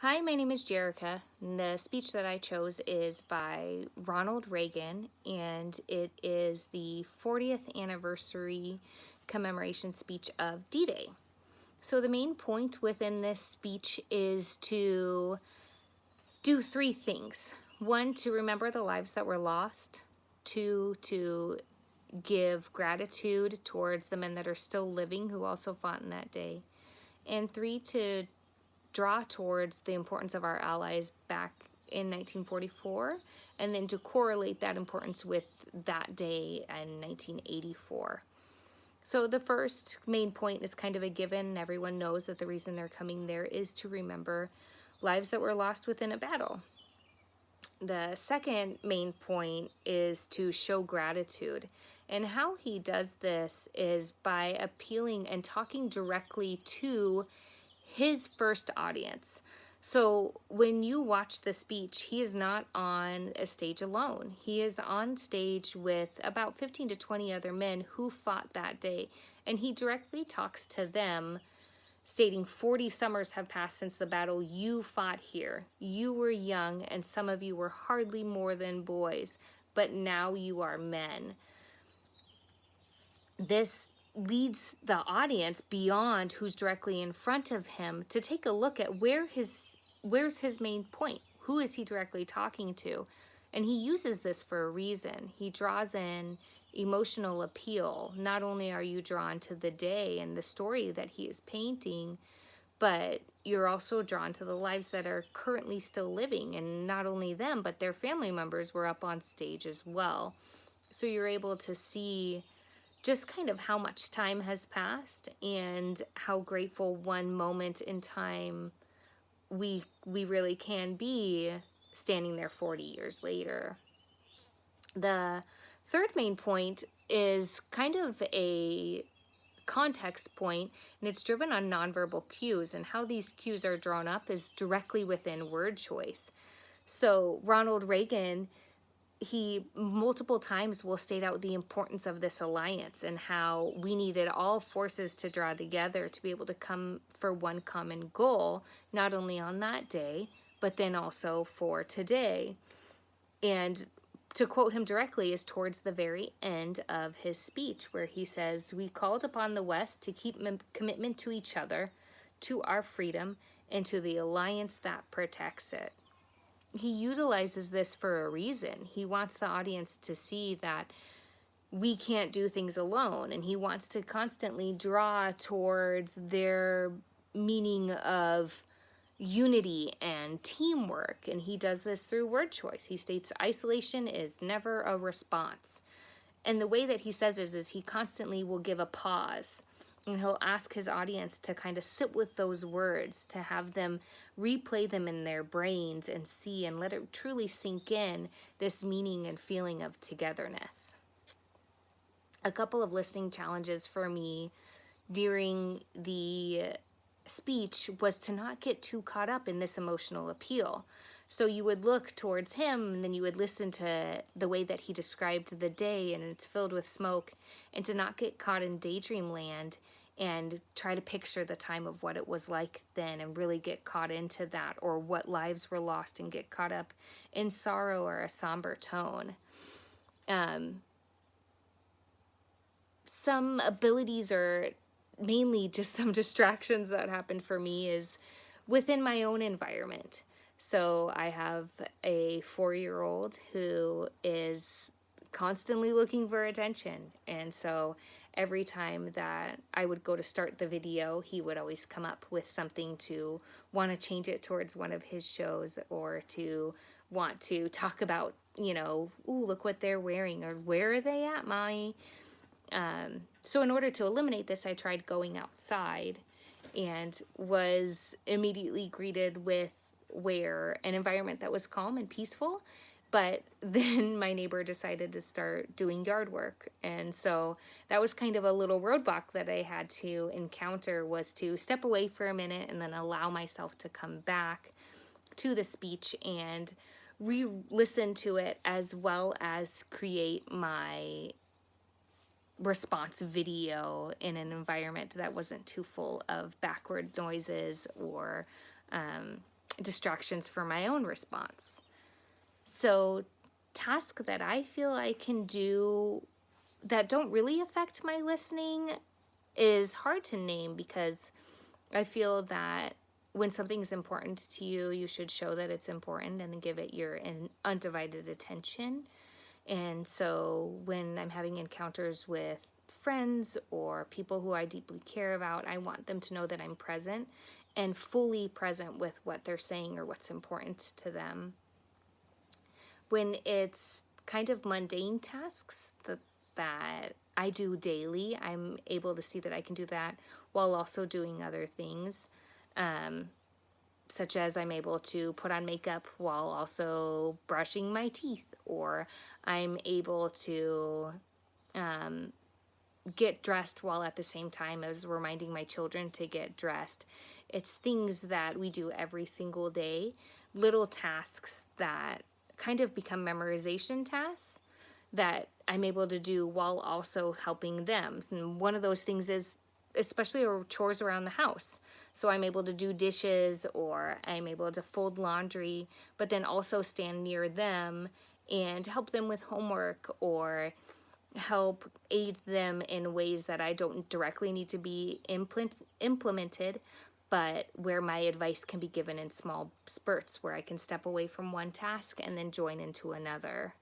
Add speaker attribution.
Speaker 1: Hi, my name is Jerica. And the speech that I chose is by Ronald Reagan, and it is the 40th anniversary commemoration speech of D-Day. So the main point within this speech is to do three things. One, to remember the lives that were lost. Two, to give gratitude towards the men that are still living who also fought in that day. And three, to draw towards the importance of our allies back in 1944, and then to correlate that importance with that day in 1984. So the first main point is kind of a given. Everyone knows that the reason they're coming there is to remember lives that were lost within a battle. The second main point is to show gratitude. And how he does this is by appealing and talking directly to his first audience. So when you watch the speech, he is not on a stage alone. He is on stage with about 15 to 20 other men who fought that day. And he directly talks to them, stating 40 summers have passed since the battle you fought here. You were young, and some of you were hardly more than boys, but now you are men. This leads the audience beyond who's directly in front of him to take a look at where's his main point. Who is he directly talking to? And he uses this for a reason. He draws in emotional appeal. Not only are you drawn to the day and the story that he is painting, but you're also drawn to the lives that are currently still living. And not only them, but their family members were up on stage as well. So you're able to see just kind of how much time has passed and how grateful one moment in time we really can be standing there 40 years later. The third main point is kind of a context point, and it's driven on nonverbal cues, and how these cues are drawn up is directly within word choice. So Ronald Reagan, he multiple times will state out the importance of this alliance and how we needed all forces to draw together to be able to come for one common goal, not only on that day, but then also for today. And to quote him directly is towards the very end of his speech, where he says, "We called upon the West to keep commitment to each other, to our freedom, and to the alliance that protects it." He utilizes this for a reason. He wants the audience to see that we can't do things alone, and he wants to constantly draw towards their meaning of unity and teamwork, and he does this through word choice. He states isolation is never a response. And the way that he says it is he constantly will give a pause, and he'll ask his audience to kind of sit with those words, to have them replay them in their brains and see and let it truly sink in this meaning and feeling of togetherness. A couple of listening challenges for me during the speech was to not get too caught up in this emotional appeal. So you would look towards him, and then you would listen to the way that he described the day, and it's filled with smoke, and to not get caught in daydream land and try to picture the time of what it was like then and really get caught into that, or what lives were lost and get caught up in sorrow or a somber tone. Some abilities, or mainly just some distractions that happened for me, is within my own environment. So I have a 4-year-old who is constantly looking for attention. And so every time that I would go to start the video, he would always come up with something to want to change it towards one of his shows, or to want to talk about, ooh, look what they're wearing, or where are they at, Mommy? So in order to eliminate this, I tried going outside, and was immediately greeted with an environment that was calm and peaceful. But then my neighbor decided to start doing yard work. And so that was kind of a little roadblock that I had to encounter, was to step away for a minute and then allow myself to come back to the speech and re-listen to it, as well as create my response video in an environment that wasn't too full of backward noises or distractions for my own response. So tasks that I feel I can do that don't really affect my listening is hard to name, because I feel that when something's important to you, you should show that it's important and give it your undivided attention. And so when I'm having encounters with friends or people who I deeply care about, I want them to know that I'm present and fully present with what they're saying or what's important to them. When it's kind of mundane tasks that I do daily, I'm able to see that I can do that while also doing other things. Such as I'm able to put on makeup while also brushing my teeth, or I'm able to get dressed while at the same time as reminding my children to get dressed. It's things that we do every single day, little tasks that kind of become memorization tasks that I'm able to do while also helping them. And one of those things is especially chores around the house. So I'm able to do dishes, or I'm able to fold laundry, but then also stand near them and help them with homework, or help aid them in ways that I don't directly need to be implemented, but where my advice can be given in small spurts, where I can step away from one task and then join into another.